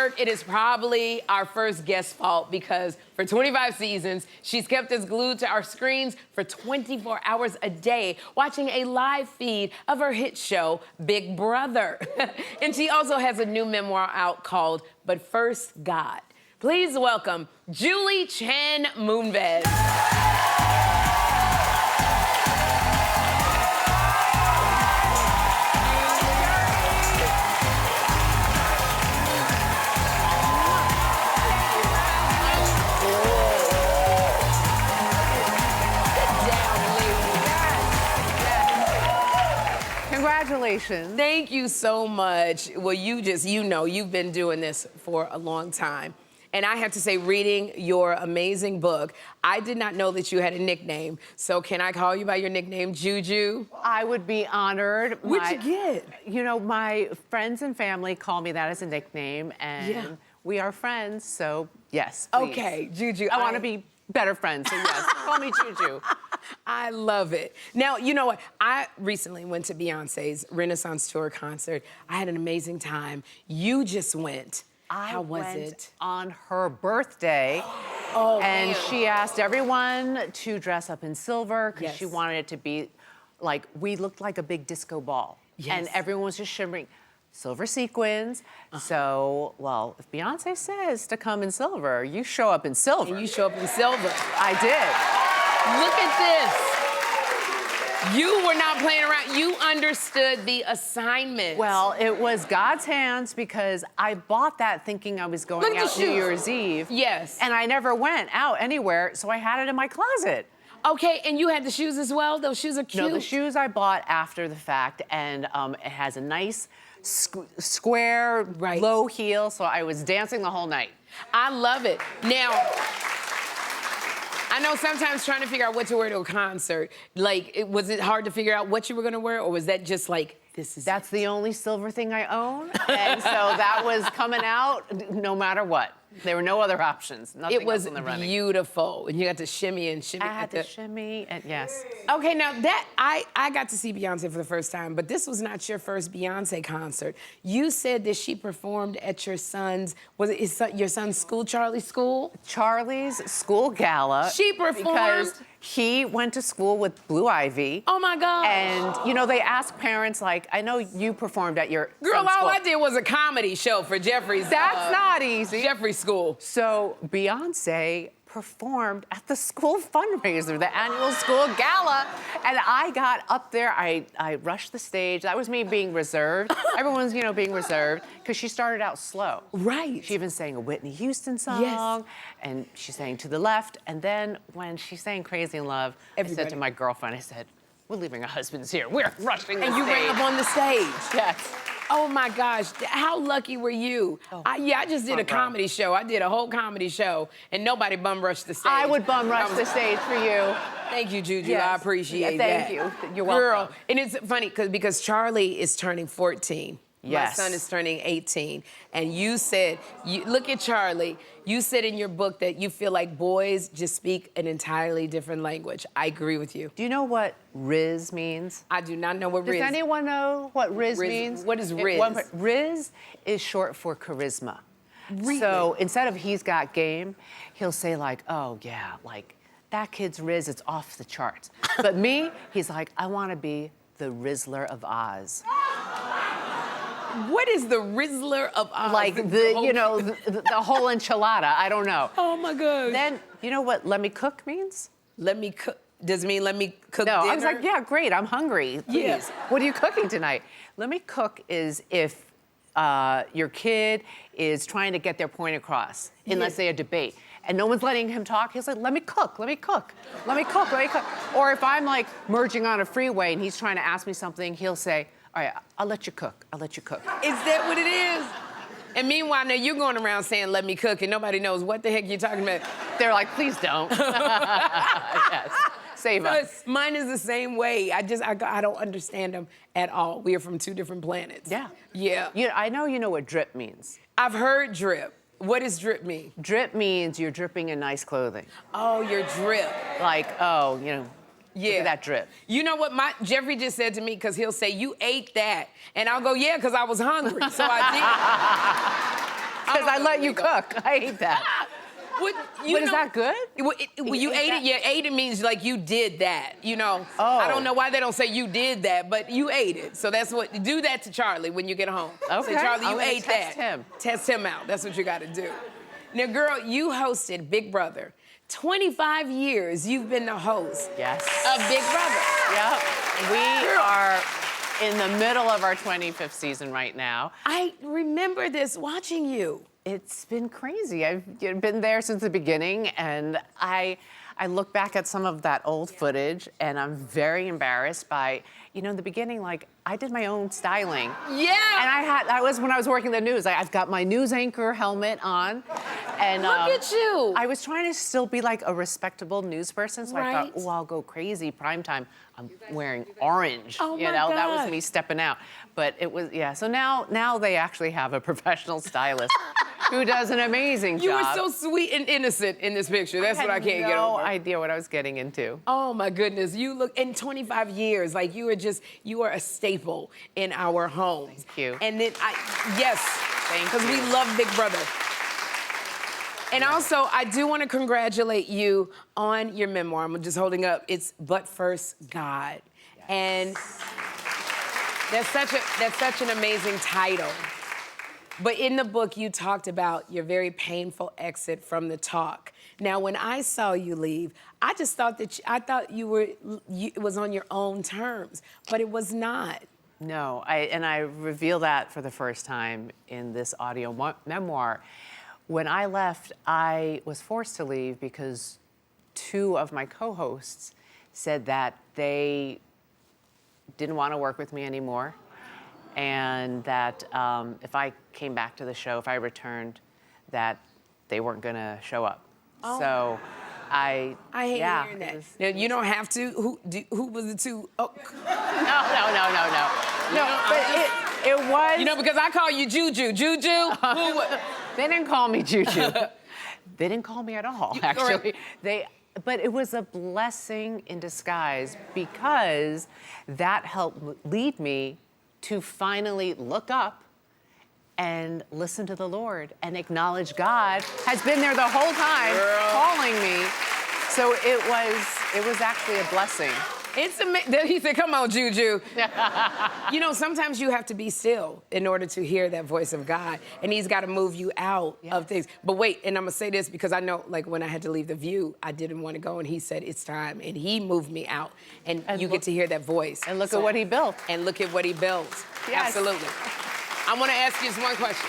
Network, it is probably our first guest's fault because for 25 seasons, she's kept us glued to our screens for 24 hours a day, watching a live feed of her hit show, Big Brother. And she also has a new memoir out called But First God. Please welcome Julie Chen Moonves. Congratulations. Thank you so much. Well, you've been doing this for a long time. And I have to say, reading your amazing book, I did not know that you had a nickname. So can I call you by your nickname, Juju? I would be honored. What'd you get? You know, my friends and family call me that as a nickname, and we are friends, so yes, please. Okay, Juju. I want to be better friends, so yes, call me Juju. I love it. Now, you know what? I recently went to Beyonce's Renaissance Tour concert. I had an amazing time. You just went. How was it? On her birthday. And she asked everyone to dress up in silver because she wanted it to be like, we looked like a big disco ball. And everyone was just shimmering. Silver sequins. So, well, if Beyonce says to come in silver, you show up in silver. And you show up in silver. I did. Look at this. You were not playing around. You understood the assignment. Well, it was God's hands because I bought that thinking I was going out New Year's Eve. Yes. And I never went out anywhere, so I had it in my closet. Okay, and you had the shoes as well? Those shoes are cute. No, the shoes I bought after the fact, and it has a nice square, low heel, so I was dancing the whole night. I love it. Now, I know sometimes trying to figure out what to wear to a concert, like, was it hard to figure out what you were gonna wear, or was that just like, That's the only silver thing I own, and so that was coming out no matter what. There were no other options. Nothing else in the running. It was beautiful, and you got to shimmy and shimmy. I had to shimmy, and yes. Okay, now I got to see Beyonce for the first time, but this was not your first Beyonce concert. You said that she performed at your son's, your son's school, Charlie's school? Charlie's school gala. She performed? Because he went to school with Blue Ivy. Oh my God. And, you know, they ask parents, like, I know you performed at your Girl, son's school. all I did was a comedy show for Jeffrey's. That's not easy. Jeffrey's school. So Beyonce performed at the school fundraiser, the annual school gala, and I got up there, I rushed the stage. That was me being reserved. Everyone's, you know, being reserved, because she started out slow. Right. She even sang a Whitney Houston song, and she sang To the Left, and then when she sang Crazy in Love, I said to my girlfriend, I said, we're leaving our husbands here. We're rushing the stage. And you ran up on the stage. Yes. Oh my gosh, how lucky were you? I just did a comedy show. I did a whole comedy show, and nobody bum rushed the stage. I would bum rush the stage for you. Thank you, Juju. Yes. I appreciate that. Thank you. You're welcome. Girl, and it's funny because Charlie is turning 14. Yes. My son is turning 18. And you said, look at Charlie, you said in your book that you feel like boys just speak an entirely different language. I agree with you. Do you know what Riz means? I do not know what Riz. Does anyone know what Riz means? What is Riz? Riz is short for charisma. Really? So instead of he's got game, he'll say like, oh yeah, like that kid's Riz, it's off the charts. But me, he's like, I want to be the Rizzler of Oz. What is the Rizzler of Oz? Like the whole enchilada, I don't know. Oh my God. Then, you know what let me cook means? Let me cook. Does it mean let me cook No, dinner? I was like, yeah, great, I'm hungry, please. Yeah. What are you cooking tonight? Let me cook is if your kid is trying to get their point across in, let's say, a debate, and no one's letting him talk, he's like, let me cook, let me cook, let me cook, let me cook. Or if I'm like merging on a freeway and he's trying to ask me something, he'll say, all right, I'll let you cook, I'll let you cook. Is that what it is? And meanwhile, now you're going around saying, let me cook, and nobody knows what the heck you're talking about. They're like, please don't. Yes. Save us. Mine is the same way. I don't understand them at all. We are from two different planets. Yeah. Yeah. I know you know what drip means. I've heard drip. What does drip mean? Drip means you're dripping in nice clothing. Oh, your drip. Like, oh, you know, look at that drip. You know what Jeffrey just said to me, because he'll say, you ate that. And I'll go, yeah, because I was hungry, so I did. because I let you cook. I hate that. What, But is that good? You ate it. Yeah, ate it means like you did that. You know. Oh. I don't know why they don't say you did that, but you ate it. So that's what. Do that to Charlie when you get home. Okay. Say, Charlie, you I'm gonna ate test that. him. Test him out. That's what you got to do. Now, girl, you hosted Big Brother. 25 years you've been the host. Yes. Of Big Brother. Yep. We are in the middle of our 25th season right now. I remember this watching you. It's been crazy. I've been there since the beginning, and I look back at some of that old footage, and I'm very embarrassed by, in the beginning, like, I did my own styling. Yeah. And I was when I was working the news. I've got my news anchor helmet on, and Look at you. I was trying to still be like a respectable news person, so I thought, Right. oh, I'll go crazy primetime. I'm wearing orange. Oh, my That was God. me stepping out. But it was, yeah. So now they actually have a professional stylist who does an amazing You were job. so sweet and innocent in this picture. That's what I can't get no over. idea what I was getting into. Oh my goodness, you look, in 25 years, like you are a staple in our homes. Thank you. And then yes, Thank because we you. love Big Brother. And also, I do want to congratulate you on your memoir. I'm just holding up. It's But First God. Yes. And that's such an amazing title. But in the book, you talked about your very painful exit from the talk. Now, when I saw you leave, I just thought that it was on your own terms, but it was not. No, I reveal that for the first time in this audio memoir. When I left, I was forced to leave because 2 of my co-hosts said that they didn't want to work with me anymore, and that if I came back to the show, if I returned, that they weren't going to show up. Oh. So I hate yeah, hearing that. it was- Now, you don't have to. Who was the 2? Oh. No, but it was. Because I call you Juju. Juju. They didn't call me Juju. They didn't call me at all, actually. But it was a blessing in disguise because that helped lead me to finally look up and listen to the Lord and acknowledge God has been there the whole time calling me. So it was actually a blessing. It's amazing. He said, come on, Juju. Sometimes you have to be still in order to hear that voice of God, and he's got to move you out of things. But wait, and I'm going to say this because I know, like, when I had to leave The View, I didn't want to go, and he said, it's time, and he moved me out, and you get to hear that voice. And look at what he built. And look at what he built. Yes. Absolutely. I want to ask you just one question.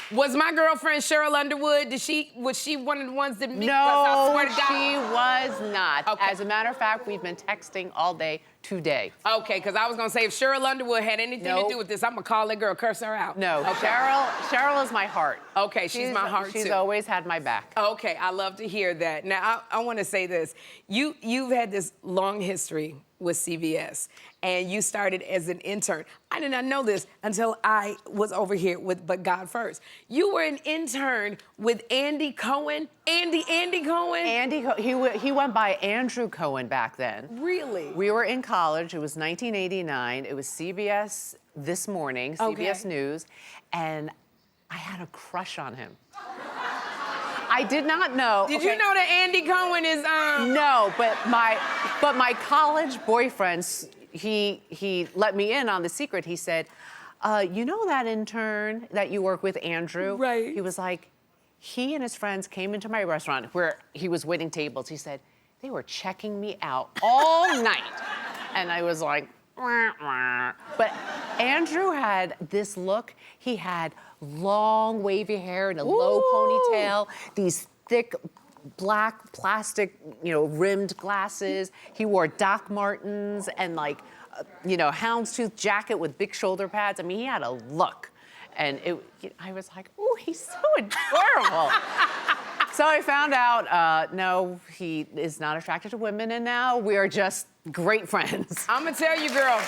Was my girlfriend Sheryl Underwood, was she one of the ones that... No, I swear to God. she was not. Okay. As a matter of fact, we've been texting all day today. Okay, because I was going to say, if Sheryl Underwood had anything to Nope. do with this, I'm going to call that girl, curse her out. No, Okay. Sheryl is my heart. Okay, she's my heart, She's too. always had my back. Okay, I love to hear that. Now, I want to say this. You've had this long history with CBS, and you started as an intern. I did not know this until I was over here with But God First. You were an intern with Andy Cohen. Andy Cohen? He went by Andrew Cohen back then. Really? We were in college. It was 1989. It was CBS This Morning, CBS Okay. News, and I had a crush on him. I did not know. Did you know that Andy Cohen is No, but my college boyfriend, he let me in on the secret. He said, you know that intern that you work with, Andrew? Right. He was like, he and his friends came into my restaurant where he was waiting tables. He said, they were checking me out all night. And I was like, wah, wah. But Andrew had this look. He had long wavy hair and a low ponytail, these thick black plastic, rimmed glasses. He wore Doc Martens and like, houndstooth jacket with big shoulder pads. I mean, he had a look. And I was like, ooh, he's so adorable. So I found out, no, he is not attracted to women, and now we are just great friends. I'm gonna tell you, girl,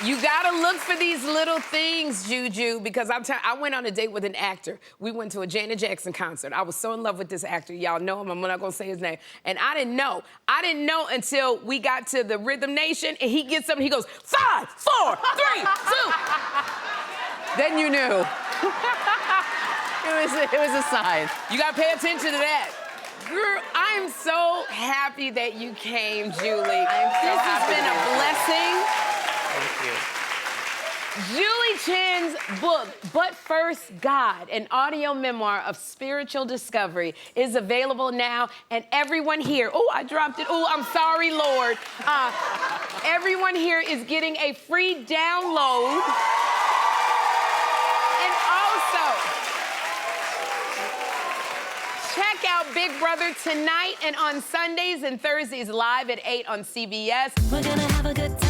you gotta look for these little things, Juju, because I went on a date with an actor. We went to a Janet Jackson concert. I was so in love with this actor. Y'all know him. I'm not gonna say his name. And I didn't know until we got to the Rhythm Nation, and he gets up and he goes, 5, 4, 3, 2. Then you knew. It was a sign. You gotta pay attention to that. Girl, I'm so happy that you came, Julie. I'm so this has happy been to a be here. blessing. Thank you. Julie Chen's book, But First God, an audio memoir of spiritual discovery, is available now. And everyone here, oh, I dropped it. Oh, I'm sorry, Lord. Everyone here is getting a free download. And also, check out Big Brother tonight and on Sundays and Thursdays live at 8 on CBS. We're gonna have a good time.